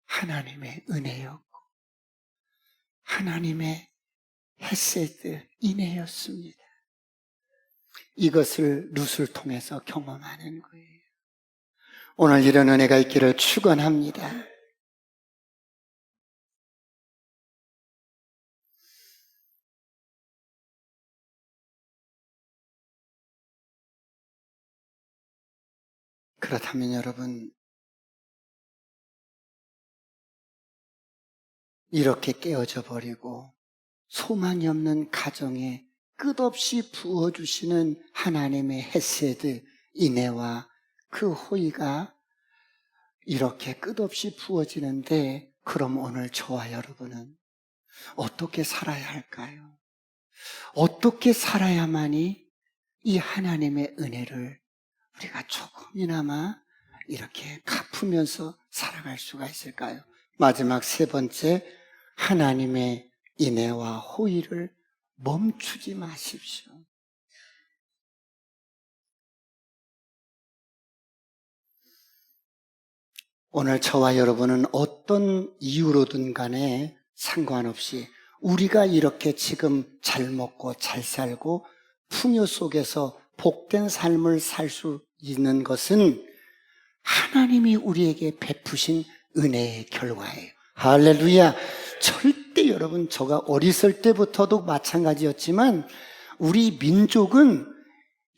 하나님의 은혜였고 하나님의 헤세드 인애였습니다. 이것을 룻을 통해서 경험하는 거예요. 오늘 이런 은혜가 있기를 축원합니다. 그렇다면 여러분, 이렇게 깨어져 버리고 소망이 없는 가정에 끝없이 부어주시는 하나님의 헤세드 인애와 그 호의가 이렇게 끝없이 부어지는데, 그럼 오늘 저와 여러분은 어떻게 살아야 할까요? 어떻게 살아야만이 이 하나님의 은혜를 우리가 조금이나마 이렇게 갚으면서 살아갈 수가 있을까요? 마지막 세 번째, 하나님의 인애와 호의를 멈추지 마십시오. 오늘 저와 여러분은 어떤 이유로든 간에 상관없이 우리가 이렇게 지금 잘 먹고 잘 살고 풍요 속에서 복된 삶을 살 수 있는 것은 하나님이 우리에게 베푸신 은혜의 결과예요. 할렐루야. 절대 여러분, 저가 어렸을 때부터도 마찬가지였지만 우리 민족은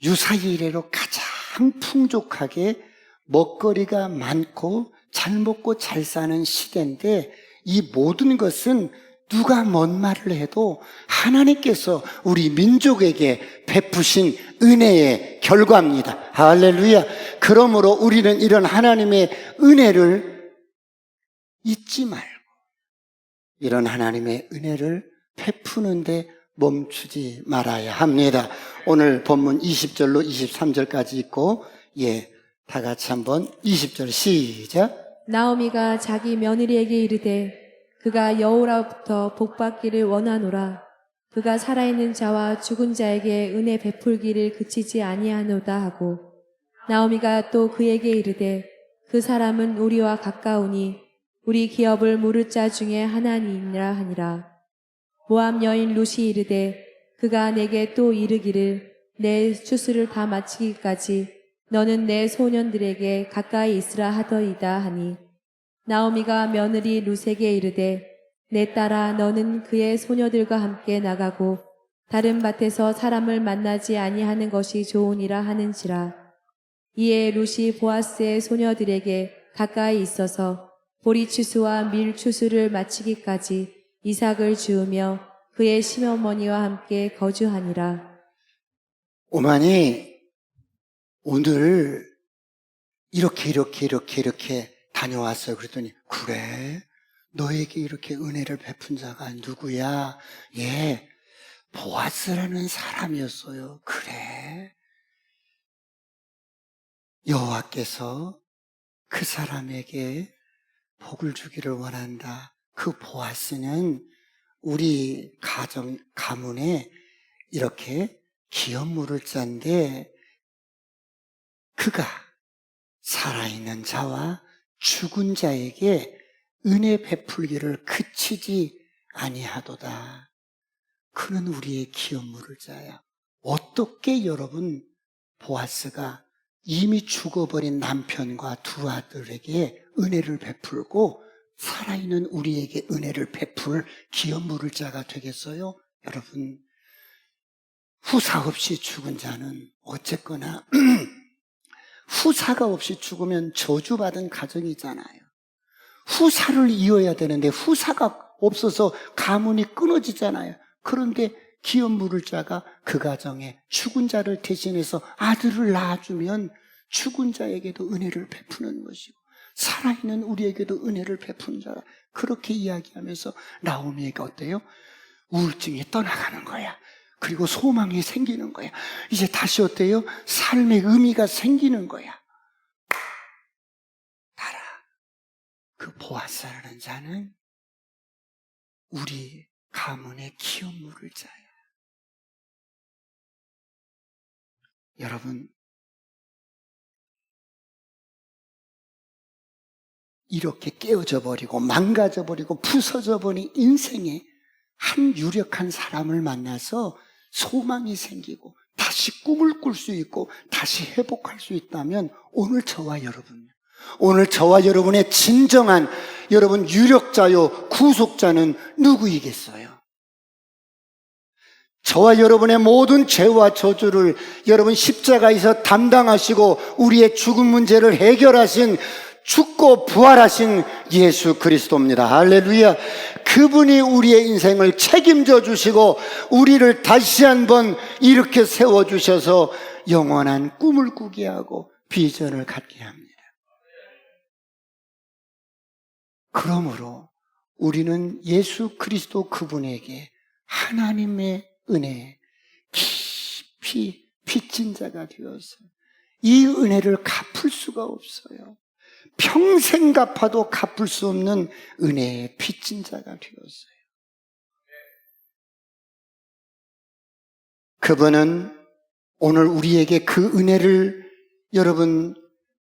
유사시 이래로 가장 풍족하게 먹거리가 많고 잘 먹고 잘 사는 시대인데, 이 모든 것은 누가 뭔 말을 해도 하나님께서 우리 민족에게 베푸신 은혜의 결과입니다. 할렐루야. 그러므로 우리는 이런 하나님의 은혜를 잊지 말고 이런 하나님의 은혜를 베푸는데 멈추지 말아야 합니다. 오늘 본문 20절로 23절까지 있고, 다 같이 한번 20절 시작. 나오미가 자기 며느리에게 이르되 그가 여호와로부터 복받기를 원하노라. 그가 살아있는 자와 죽은 자에게 은혜 베풀기를 그치지 아니하노다 하고, 나오미가 또 그에게 이르되 그 사람은 우리와 가까우니 우리 기업을 물을 자 중에 하나니라 하니라. 모압 여인 룻이 이르되 그가 내게 또 이르기를 내 추수를 다 마치기까지 너는 내 소년들에게 가까이 있으라 하더이다 하니, 나오미가 며느리 룻에게 이르되 내 딸아, 너는 그의 소녀들과 함께 나가고 다른 밭에서 사람을 만나지 아니하는 것이 좋으니라 하는지라. 이에 룻이 보아스의 소녀들에게 가까이 있어서 보리 추수와 밀 추수를 마치기까지 이삭을 주우며 그의 시어머니와 함께 거주하니라. 오만이 오늘 이렇게 다녀왔어요. 그랬더니, 그래? 너에게 이렇게 은혜를 베푼 자가 누구야? 보아스라는 사람이었어요. 그래? 여호와께서 그 사람에게 복을 주기를 원한다. 그 보아스는 우리 가문에 이렇게 기업 물을 자인데, 그가 살아있는 자와 죽은 자에게 은혜 베풀기를 그치지 아니하도다. 그는 우리의 기업 물을 자야. 어떻게 여러분, 보아스가 이미 죽어버린 남편과 두 아들에게 은혜를 베풀고 살아있는 우리에게 은혜를 베풀 기업 물을 자가 되겠어요? 여러분, 후사 없이 죽은 자는 어쨌거나 후사가 없이 죽으면 저주받은 가정이잖아요. 후사를 이어야 되는데 후사가 없어서 가문이 끊어지잖아요. 그런데 기업 물을 자가 그 가정에 죽은 자를 대신해서 아들을 낳아주면 죽은 자에게도 은혜를 베푸는 것이고 살아있는 우리에게도 은혜를 베푸는 자라. 그렇게 이야기하면서 나오미가 어때요? 우울증이 떠나가는 거야. 그리고 소망이 생기는 거야. 이제 다시 어때요? 삶의 의미가 생기는 거야. 알아. 그 보아스라는 자는 우리 가문의 기업 물을 자야. 여러분, 이렇게 깨어져 버리고 망가져 버리고 부서져 버린 인생에 한 유력한 사람을 만나서 소망이 생기고 다시 꿈을 꿀 수 있고 다시 회복할 수 있다면 오늘 저와 여러분의 진정한 여러분 유력자요 구속자는 누구이겠어요? 저와 여러분의 모든 죄와 저주를 여러분 십자가에서 담당하시고 우리의 죽음 문제를 해결하신 죽고 부활하신 예수 그리스도입니다. 할렐루야. 그분이 우리의 인생을 책임져 주시고 우리를 다시 한번 이렇게 세워주셔서 영원한 꿈을 꾸게 하고 비전을 갖게 합니다. 그러므로 우리는 예수 그리스도 그분에게 하나님의 은혜에 깊이 빚진 자가 되어서 이 은혜를 갚을 수가 없어요. 평생 갚아도 갚을 수 없는 은혜의 빚진 자가 되었어요. 그분은 오늘 우리에게 그 은혜를 여러분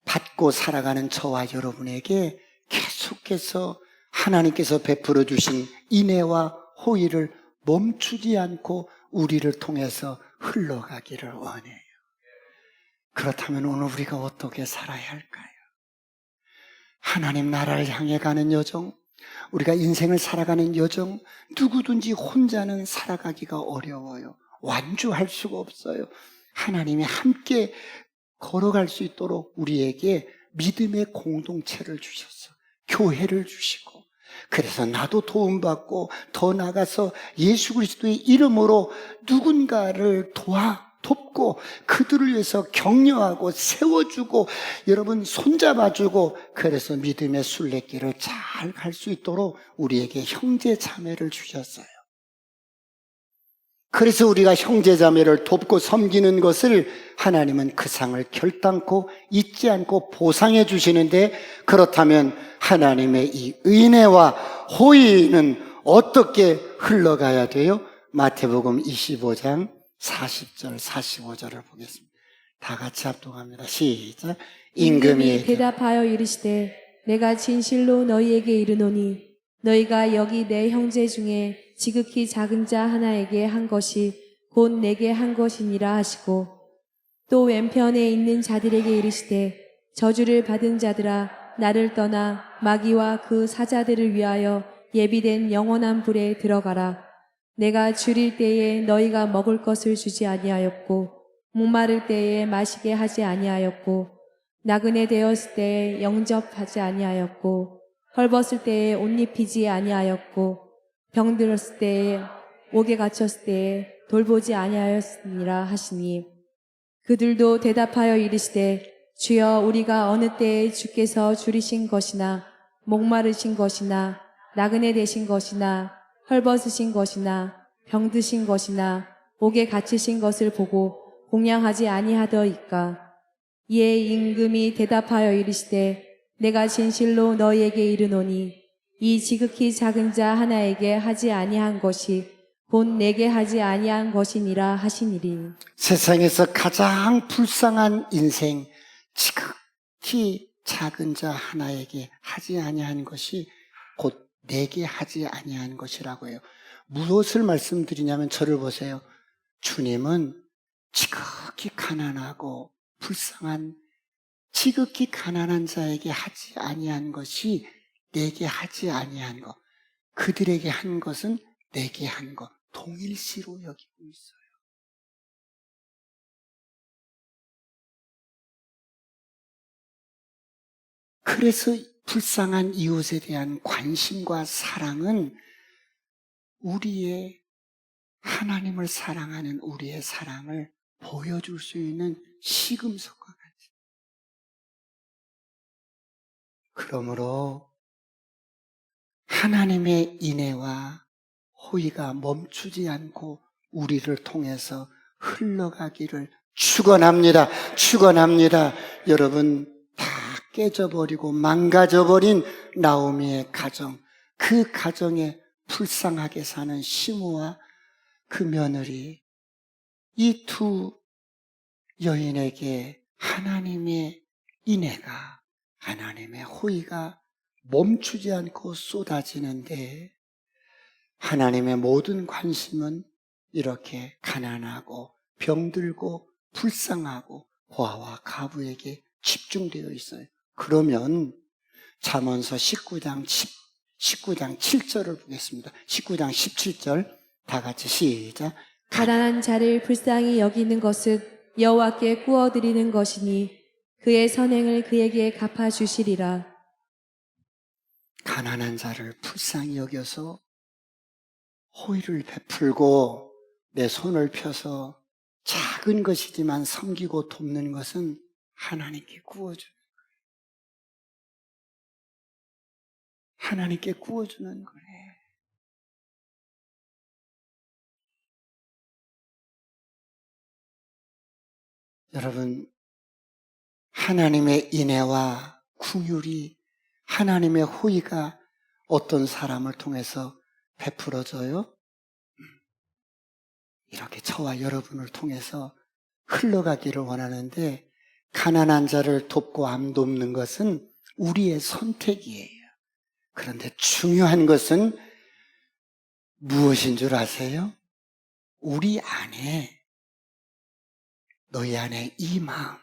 받고 살아가는 저와 여러분에게 계속해서 하나님께서 베풀어 주신 인애와 호의를 멈추지 않고 우리를 통해서 흘러가기를 원해요. 그렇다면 오늘 우리가 어떻게 살아야 할까요? 하나님 나라를 향해 가는 여정, 우리가 인생을 살아가는 여정, 누구든지 혼자는 살아가기가 어려워요. 완주할 수가 없어요. 하나님이 함께 걸어갈 수 있도록 우리에게 믿음의 공동체를 주셨어. 교회를 주시고, 그래서 나도 도움받고 더 나아가서 예수 그리스도의 이름으로 누군가를 돕고 그들을 위해서 격려하고 세워주고 여러분 손잡아주고 그래서 믿음의 순례길을 잘 갈 수 있도록 우리에게 형제 자매를 주셨어요. 그래서 우리가 형제 자매를 돕고 섬기는 것을 하나님은 그 상을 결단코 잊지 않고 보상해 주시는데, 그렇다면 하나님의 이 은혜와 호의는 어떻게 흘러가야 돼요? 마태복음 25장 40절 45절을 보겠습니다. 다 같이 합독합니다. 시작. 임금이 대답하여 이르시되 내가 진실로 너희에게 이르노니 너희가 여기 내 형제 중에 지극히 작은 자 하나에게 한 것이 곧 내게 한 것이니라 하시고, 또 왼편에 있는 자들에게 이르시되 저주를 받은 자들아 나를 떠나 마귀와 그 사자들을 위하여 예비된 영원한 불에 들어가라. 내가 줄일 때에 너희가 먹을 것을 주지 아니하였고 목마를 때에 마시게 하지 아니하였고 나그네 되었을 때에 영접하지 아니하였고 헐벗을 때에 옷 입히지 아니하였고 병들었을 때에 옥에 갇혔을 때에 돌보지 아니하였으니라 하시니, 그들도 대답하여 이르시되 주여 우리가 어느 때에 주께서 줄이신 것이나 목마르신 것이나 나그네 되신 것이나 헐벗으신 것이나 병드신 것이나 옥에 갇히신 것을 보고 공양하지 아니하더이까. 이에 임금이 대답하여 이르시되 내가 진실로 너희에게 이르노니 이 지극히 작은 자 하나에게 하지 아니한 것이 곧 내게 하지 아니한 것이니라 하시니리. 세상에서 가장 불쌍한 인생, 지극히 작은 자 하나에게 하지 아니한 것이 곧 내게 하지 아니한 것이라고 해요. 무엇을 말씀드리냐면 저를 보세요. 주님은 지극히 가난하고 불쌍한 지극히 가난한 자에게 하지 아니한 것이 내게 하지 아니한 것, 그들에게 한 것은 내게 한 것, 동일시로 여기고 있어요. 그래서 불쌍한 이웃에 대한 관심과 사랑은 우리의 하나님을 사랑하는 우리의 사랑을 보여줄 수 있는 시금석과 같이. 그러므로 하나님의 인애와 호의가 멈추지 않고 우리를 통해서 흘러가기를 축원합니다. 축원합니다. 여러분, 다 깨져버리고 망가져버린 나오미의 가정, 그 가정에 불쌍하게 사는 시므와 그 며느리, 이 두 여인에게 하나님의 인애가, 하나님의 호의가 멈추지 않고 쏟아지는데 하나님의 모든 관심은 이렇게 가난하고 병들고 불쌍하고 고아와 가부에게 집중되어 있어요. 그러면 잠언서 19장 7절을 보겠습니다. 19장 17절 다 같이 시작. 가난한 자를 불쌍히 여기는 것은 여호와께 구워드리는 것이니 그의 선행을 그에게 갚아주시리라. 가난한 자를 불쌍히 여겨서 호의를 베풀고 내 손을 펴서 작은 것이지만 섬기고 돕는 것은 하나님께 구워주는 거예요. 하나님께 구워주는 거예요. 여러분, 하나님의 인애와 긍휼이, 하나님의 호의가 어떤 사람을 통해서 베풀어져요? 이렇게 저와 여러분을 통해서 흘러가기를 원하는데, 가난한 자를 돕고 안 돕는 것은 우리의 선택이에요. 그런데 중요한 것은 무엇인 줄 아세요? 우리 안에, 너희 안에 이 마음,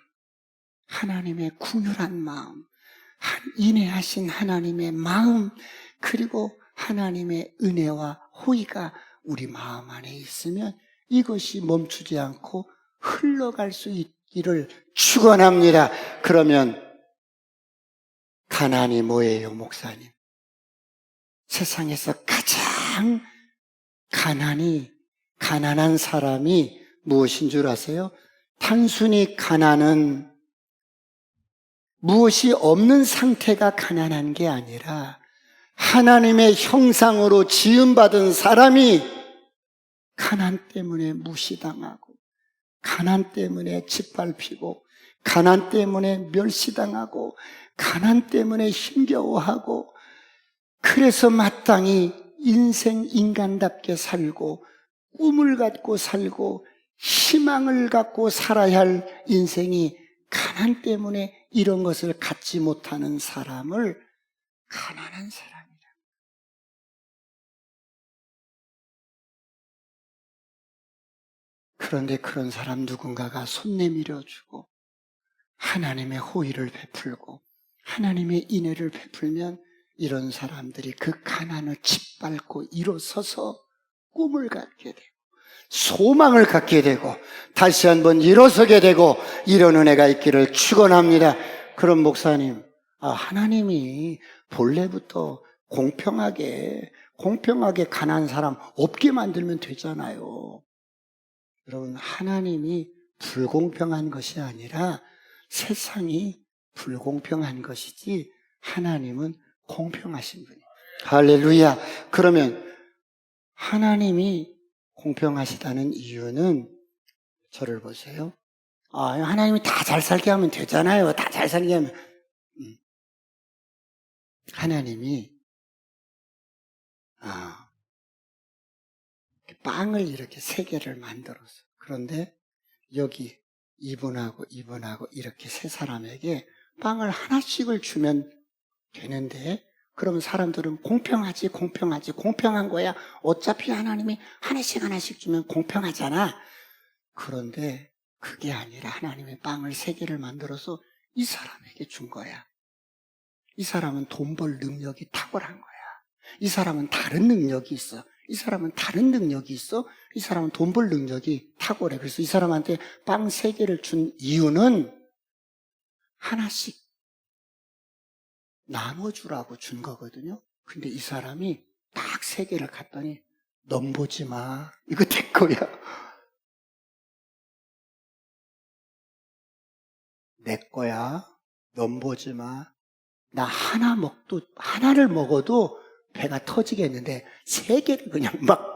하나님의 긍휼한 마음, 인애하신 하나님의 마음, 그리고 하나님의 은혜와 호의가 우리 마음 안에 있으면 이것이 멈추지 않고 흘러갈 수 있기를 축원합니다. 그러면 가난이 뭐예요, 목사님? 세상에서 가장 가난한 사람이 무엇인 줄 아세요? 단순히 가난은 무엇이 없는 상태가 가난한 게 아니라 하나님의 형상으로 지음받은 사람이 가난 때문에 무시당하고, 가난 때문에 짓밟히고, 가난 때문에 멸시당하고, 가난 때문에 힘겨워하고, 그래서 마땅히 인간답게 살고 꿈을 갖고 살고 희망을 갖고 살아야 할 인생이 가난 때문에 이런 것을 갖지 못하는 사람을 가난한 사람이라. 그런데 그런 사람 누군가가 손 내밀어주고 하나님의 호의를 베풀고 하나님의 인애를 베풀면 이런 사람들이 그 가난을 짓밟고 일어서서 꿈을 갖게 되고 소망을 갖게 되고 다시 한번 일어서게 되고 이런 은혜가 있기를 축원합니다. 그럼 목사님, 하나님이 본래부터 공평하게 가난한 사람 없게 만들면 되잖아요. 여러분, 하나님이 불공평한 것이 아니라 세상이 불공평한 것이지 하나님은 공평하신 분이에요. 할렐루야. 그러면 하나님이 공평하시다는 이유는 저를 보세요. 하나님이 다 잘 살게 하면 되잖아요. 다 잘 살게 하면. 하나님이 빵을 이렇게 3개를 만들었어요. 그런데 여기 이분하고 이렇게 3사람에게 빵을 하나씩을 주면 되는데, 그러면 사람들은 공평한 거야. 어차피 하나님이 하나씩 주면 공평하잖아. 그런데 그게 아니라 하나님의 빵을 3개를 만들어서 이 사람에게 준 거야. 이 사람은 돈 벌 능력이 탁월한 거야. 이 사람은 다른 능력이 있어. 이 사람은 다른 능력이 있어. 이 사람은 돈 벌 능력이 탁월해. 그래서 이 사람한테 빵 3개를 준 이유는 하나씩 나눠주라고 준 거거든요. 근데 이 사람이 딱 3개를 갖더니 넘보지 마. 이거 내 거야. 내 거야. 넘보지 마. 나 하나를 먹어도 배가 터지겠는데 3개를 그냥 막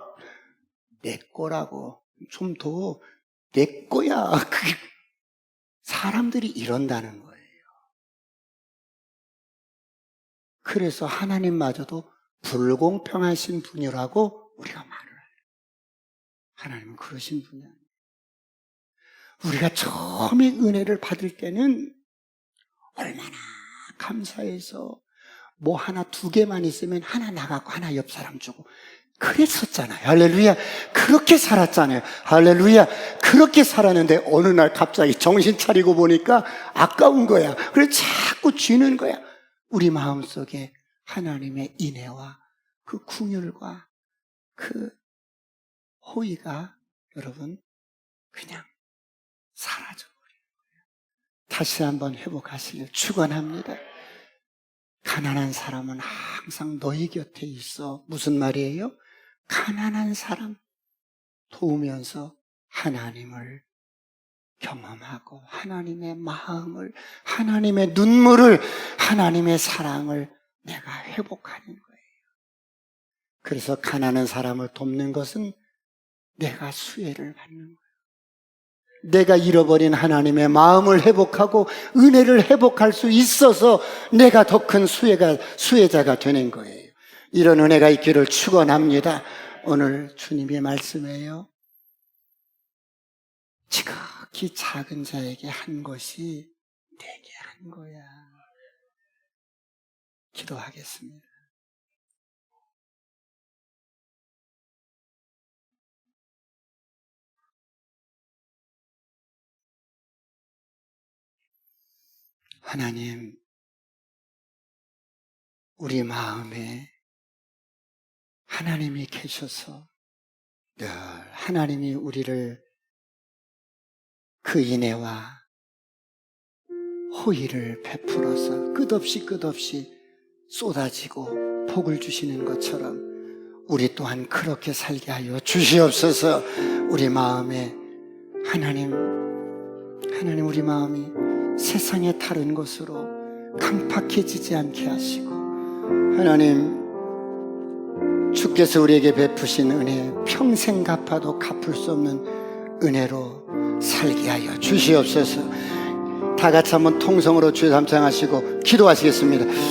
내 거라고. 좀 더 내 거야. 그게 사람들이 이런다는 거예요. 그래서 하나님마저도 불공평하신 분이라고 우리가 말을 해요. 하나님은 그러신 분이 아니에요. 우리가 처음에 은혜를 받을 때는 얼마나 감사해서 뭐 하나 두 개만 있으면 하나 나가고 하나 옆 사람 주고 그랬었잖아요. 할렐루야. 그렇게 살았잖아요. 할렐루야. 그렇게 살았는데 어느 날 갑자기 정신 차리고 보니까 아까운 거야. 그래서 자꾸 쥐는 거야. 우리 마음속에 하나님의 인애와 그 긍휼과 그 호의가 여러분 그냥 사라져버려요. 다시 한번 회복하시길 축원합니다. 가난한 사람은 항상 너희 곁에 있어. 무슨 말이에요? 가난한 사람 도우면서 하나님을 경험하고 하나님의 마음을, 하나님의 눈물을, 하나님의 사랑을 내가 회복하는 거예요. 그래서 가난한 사람을 돕는 것은 내가 수혜를 받는 거예요. 내가 잃어버린 하나님의 마음을 회복하고 은혜를 회복할 수 있어서 내가 더 큰 수혜자가 되는 거예요. 이런 은혜가 있기를 축원합니다. 오늘 주님의 말씀이에요. 지극히 작은 자에게 한 것이 내게 한 거야. 기도하겠습니다. 하나님, 우리 마음에 하나님이 계셔서 늘 하나님이 우리를 그 인애와 호의를 베풀어서 끝없이 쏟아지고 복을 주시는 것처럼 우리 또한 그렇게 살게 하여 주시옵소서. 우리 마음에 하나님 우리 마음이 세상의 다른 것으로 강팍해지지 않게 하시고 하나님 주께서 우리에게 베푸신 은혜 평생 갚아도 갚을 수 없는 은혜로 살게 하여 주시옵소서. 다 같이 한번 통성으로 주여 함창하시고 기도하시겠습니다.